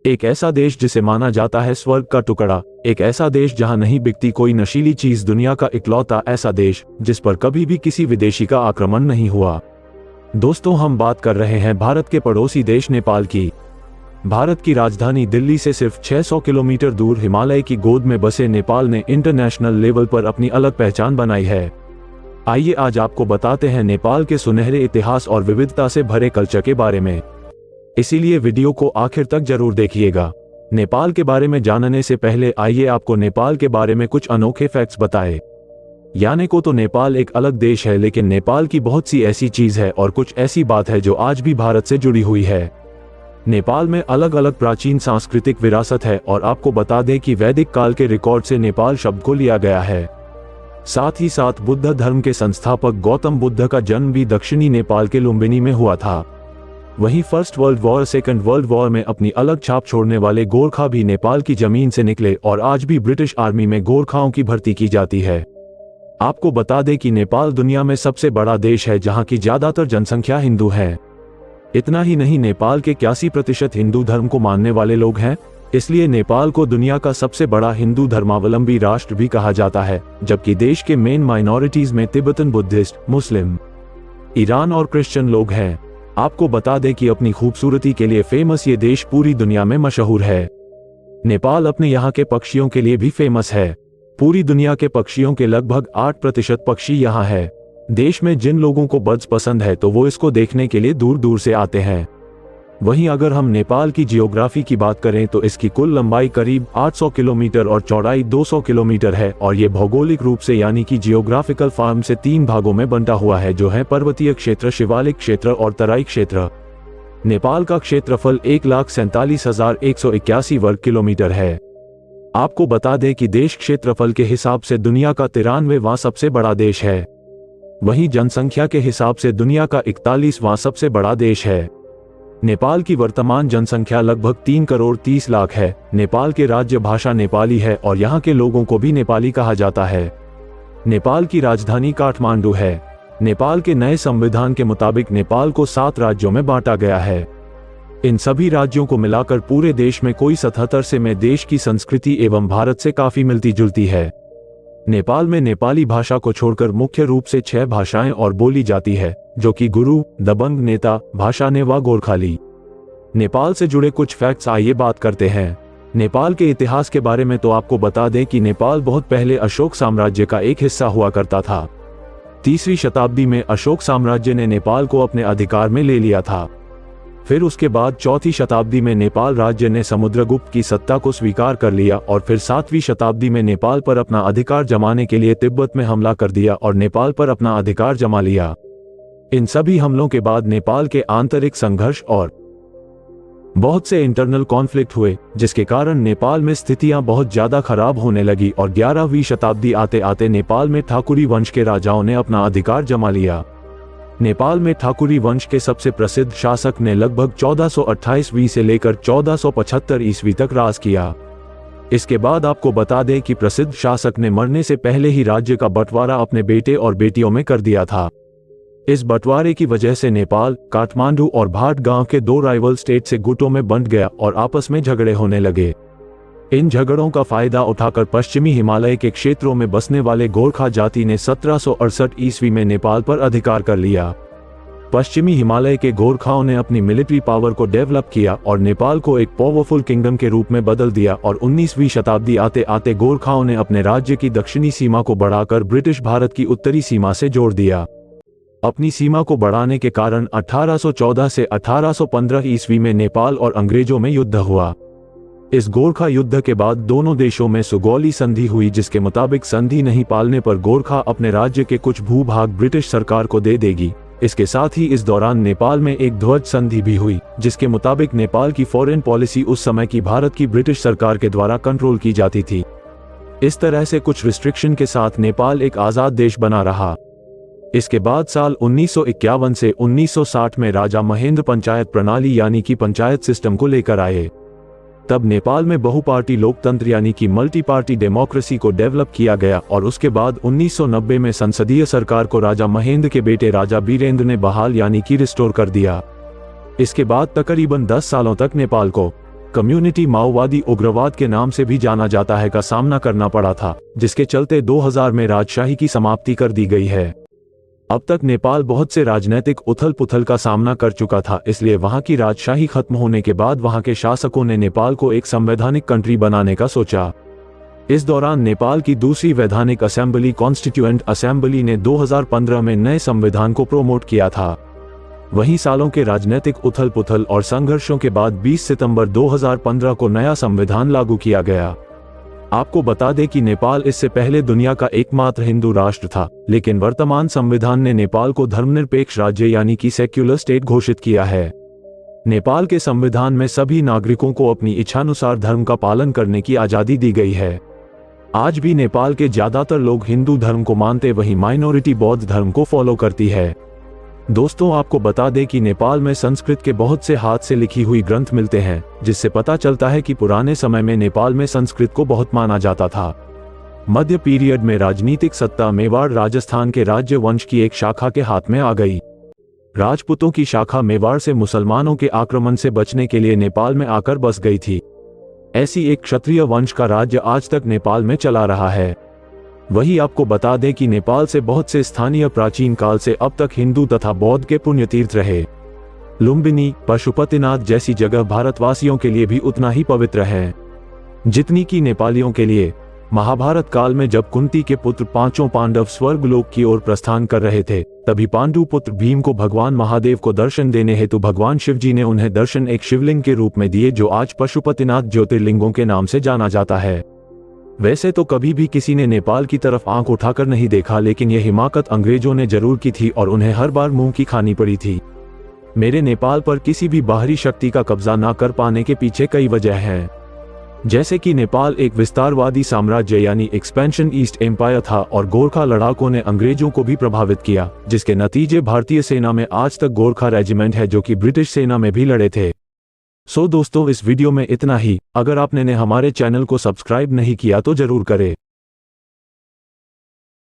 एक ऐसा देश जिसे माना जाता है स्वर्ग का टुकड़ा, एक ऐसा देश जहां नहीं बिकती कोई नशीली चीज, दुनिया का इकलौता ऐसा देश जिस पर कभी भी किसी विदेशी का आक्रमण नहीं हुआ। दोस्तों, हम बात कर रहे हैं भारत के पड़ोसी देश नेपाल की। भारत की राजधानी दिल्ली से सिर्फ 600 किलोमीटर दूर हिमालय की गोद में बसे नेपाल ने इंटरनेशनल लेवल पर अपनी अलग पहचान बनाई है। आइए आज आपको बताते हैं नेपाल के सुनहरे इतिहास और विविधता से भरे कल्चर के बारे में। इसीलिए वीडियो को आखिर तक जरूर देखिएगा। नेपाल के बारे में जानने से पहले आइए आपको नेपाल के बारे में कुछ अनोखे फैक्ट्स बताए। यानी को तो नेपाल एक अलग देश है, लेकिन नेपाल की बहुत सी ऐसी चीज है और कुछ ऐसी बात है जो आज भी भारत से जुड़ी हुई है। नेपाल में अलग अलग प्राचीन सांस्कृतिक विरासत है और आपको बता दें कि वैदिक काल के रिकॉर्ड से नेपाल शब्द को लिया गया है। साथ ही साथ बुद्ध धर्म के संस्थापक गौतम बुद्ध का जन्म भी दक्षिणी नेपाल के लुम्बिनी में हुआ था। वहीं first world war, second world war में अपनी अलग छाप छोड़ने वाले गोरखा भी नेपाल की जमीन से निकले और आज भी ब्रिटिश आर्मी में गोरखाओं की भर्ती की जाती है। आपको बता दें कि नेपाल दुनिया में सबसे बड़ा देश है जहां की ज्यादातर जनसंख्या हिंदू है। इतना ही नहीं, नेपाल के 81% हिंदू धर्म को मानने वाले लोग हैं, इसलिए नेपाल को दुनिया का सबसे बड़ा हिंदू धर्मावलंबी राष्ट्र भी कहा जाता है। जबकि देश के मेन माइनॉरिटीज में तिब्बतन बुद्धिस्ट, मुस्लिम, ईरान और क्रिश्चियन लोग हैं। आपको बता दें कि अपनी खूबसूरती के लिए फेमस ये देश पूरी दुनिया में मशहूर है। नेपाल अपने यहाँ के पक्षियों के लिए भी फेमस है। पूरी दुनिया के पक्षियों के लगभग 8% पक्षी यहाँ है। देश में जिन लोगों को बर्ड्स पसंद है तो वो इसको देखने के लिए दूर दूर से आते हैं। वहीं अगर हम नेपाल की जियोग्राफी की बात करें तो इसकी कुल लंबाई करीब 800 किलोमीटर और चौड़ाई 200 किलोमीटर है और ये भौगोलिक रूप से यानी कि जियोग्राफिकल फॉर्म से 3 भागों में बंटा हुआ है, जो है पर्वतीय क्षेत्र, शिवालिक क्षेत्र और तराई क्षेत्र। नेपाल का क्षेत्रफल 1,47,181 वर्ग किलोमीटर है। आपको बता दें कि देश क्षेत्रफल के हिसाब से दुनिया का 93वां सबसे बड़ा देश है। वहीं जनसंख्या के हिसाब से दुनिया का 41वां सबसे बड़ा देश है। नेपाल की वर्तमान जनसंख्या लगभग 3 करोड़ 30 लाख है। नेपाल के राज्य भाषा नेपाली है और यहाँ के लोगों को भी नेपाली कहा जाता है। नेपाल की राजधानी काठमांडू है। नेपाल के नए संविधान के मुताबिक नेपाल को 7 राज्यों में बांटा गया है। इन सभी राज्यों को मिलाकर पूरे देश में कोई 77 से में देश की संस्कृति एवं भारत से काफी मिलती जुलती है। नेपाल में नेपाली भाषा को छोड़कर मुख्य रूप से 6 भाषाएं और बोली जाती है, जो कि गुरु, दबंग, नेता, भाषा ने व गोरखाली। नेपाल से जुड़े कुछ फैक्ट्स आइए बात करते हैं। नेपाल के इतिहास के बारे में तो आपको बता दें कि नेपाल बहुत पहले अशोक साम्राज्य का एक हिस्सा हुआ करता था। 3वीं शताब्दी में अशोक साम्राज्य ने नेपाल को अपने अधिकार में ले लिया था। फिर उसके बाद 4वीं शताब्दी में नेपाल राज्य ने समुद्रगुप्त की सत्ता को स्वीकार कर लिया और फिर 7वीं शताब्दी में नेपाल पर अपना अधिकार जमाने के लिए तिब्बत में हमला कर दिया और नेपाल पर अपना अधिकार जमा लिया। इन सभी हमलों के बाद नेपाल के आंतरिक संघर्ष और बहुत से इंटरनल कॉन्फ्लिक्ट हुए, जिसके कारण नेपाल में स्थितियां बहुत ज्यादा खराब होने लगी और 11वीं शताब्दी आते आते नेपाल में ठाकुरी वंश के राजाओं ने अपना अधिकार जमा लिया। नेपाल में ठाकुरी वंश के सबसे प्रसिद्ध शासक ने लगभग 1428 से लेकर 1475 ईस्वी तक राज किया। इसके बाद आपको बता दें कि प्रसिद्ध शासक ने मरने से पहले ही राज्य का बंटवारा अपने बेटे और बेटियों में कर दिया था। इस बंटवारे की वजह से नेपाल, काठमांडू और भाट गांव के 2 राइवल स्टेट से गुटों में बंट गया और आपस में झगड़े होने लगे। इन झगड़ों का फायदा उठाकर पश्चिमी हिमालय के क्षेत्रों में बसने वाले गोरखा जाति ने 1768 ईस्वी में नेपाल पर अधिकार कर लिया। पश्चिमी हिमालय के गोरखाओं ने अपनी मिलिट्री पावर को डेवलप किया और नेपाल को एक पावरफुल किंगडम के रूप में बदल दिया और 19वीं शताब्दी आते आते गोरखाओं ने अपने राज्य की दक्षिणी सीमा को बढ़ाकर ब्रिटिश भारत की उत्तरी सीमा से जोड़ दिया। अपनी सीमा को बढ़ाने के कारण 1814 से 1815 ईस्वी में नेपाल और अंग्रेजों में युद्ध हुआ। इस गोरखा युद्ध के बाद दोनों देशों में सुगौली संधि हुई, जिसके मुताबिक संधि नहीं पालने पर गोरखा अपने राज्य के कुछ भूभाग ब्रिटिश सरकार को दे देगी। इसके साथ ही इस दौरान नेपाल में एक ध्वज संधि भी हुई, जिसके मुताबिक नेपाल की फॉरेन पॉलिसी उस समय की भारत की ब्रिटिश सरकार के द्वारा कंट्रोल की जाती थी। इस तरह से कुछ रिस्ट्रिक्शन के साथ नेपाल एक आजाद देश बना रहा। इसके बाद साल 1951 से 1960 में राजा महेंद्र पंचायत प्रणाली यानी कि पंचायत सिस्टम को लेकर आए। तब नेपाल में बहुपार्टी लोकतंत्र यानी कि मल्टी पार्टी डेमोक्रेसी को डेवलप किया गया और उसके बाद 1990 में संसदीय सरकार को राजा महेंद्र के बेटे राजा बीरेंद्र ने बहाल यानी कि रिस्टोर कर दिया। इसके बाद तकरीबन 10 सालों तक नेपाल को कम्युनिटी माओवादी उग्रवाद के नाम से भी जाना जाता है का सामना करना पड़ा था, जिसके चलते 2000 में राजशाही की समाप्ति कर दी गई है। अब तक नेपाल बहुत से राजनीतिक उथल पुथल का सामना कर चुका था, इसलिए वहां की राजशाही खत्म होने के बाद वहां के शासकों ने नेपाल को एक संवैधानिक कंट्री बनाने का सोचा। इस दौरान नेपाल की दूसरी वैधानिक असेंबली कॉन्स्टिट्यूएंट असेंबली ने 2015 में नए संविधान को प्रोमोट किया था। वहीं सालों के राजनीतिक उथल पुथल और संघर्षों के बाद 20 सितंबर 2015 को नया संविधान लागू किया गया। आपको बता दें कि नेपाल इससे पहले दुनिया का एकमात्र हिंदू राष्ट्र था, लेकिन वर्तमान संविधान ने नेपाल को धर्मनिरपेक्ष राज्य यानी कि सेक्युलर स्टेट घोषित किया है। नेपाल के संविधान में सभी नागरिकों को अपनी इच्छानुसार धर्म का पालन करने की आजादी दी गई है। आज भी नेपाल के ज्यादातर लोग हिंदू धर्म को मानते, वहीं माइनॉरिटी बौद्ध धर्म को फॉलो करती है। दोस्तों, आपको बता दें कि नेपाल में संस्कृत के बहुत से हाथ से लिखी हुई ग्रंथ मिलते हैं, जिससे पता चलता है कि पुराने समय में नेपाल में संस्कृत को बहुत माना जाता था। मध्य पीरियड में राजनीतिक सत्ता मेवाड़ राजस्थान के राज्य वंश की एक शाखा के हाथ में आ गई। राजपूतों की शाखा मेवाड़ से मुसलमानों के आक्रमण से बचने के लिए नेपाल में आकर बस गई थी। ऐसी एक क्षत्रिय वंश का राज्य आज तक नेपाल में चला रहा है। वही आपको बता दें कि नेपाल से बहुत से स्थानीय प्राचीन काल से अब तक हिंदू तथा बौद्ध के पुण्य तीर्थ रहे। लुम्बिनी, पशुपतिनाथ जैसी जगह भारतवासियों के लिए भी उतना ही पवित्र है जितनी कि नेपालियों के लिए। महाभारत काल में जब कुंती के पुत्र पांचों पांडव स्वर्गलोक की ओर प्रस्थान कर रहे थे, तभी पांडु पुत्र भीम को भगवान महादेव को दर्शन देने हेतु भगवान शिव जी ने उन्हें दर्शन एक शिवलिंग के रूप में दिए, जो आज पशुपतिनाथ ज्योतिर्लिंगों के नाम से जाना जाता है। वैसे तो कभी भी किसी ने नेपाल की तरफ आंख उठाकर नहीं देखा, लेकिन यह हिमाकत अंग्रेजों ने जरूर की थी और उन्हें हर बार मुंह की खानी पड़ी थी। मेरे नेपाल पर किसी भी बाहरी शक्ति का कब्जा न कर पाने के पीछे कई वजह हैं, जैसे कि नेपाल एक विस्तारवादी साम्राज्य यानी एक्सपेंशन ईस्ट एम्पायर था और गोरखा लड़ाकों ने अंग्रेजों को भी प्रभावित किया, जिसके नतीजे भारतीय सेना में आज तक गोरखा रेजिमेंट है, जो कि ब्रिटिश सेना में भी लड़े थे। सो दोस्तों, इस वीडियो में इतना ही। अगर आपने हमारे चैनल को सब्सक्राइब नहीं किया तो जरूर करें।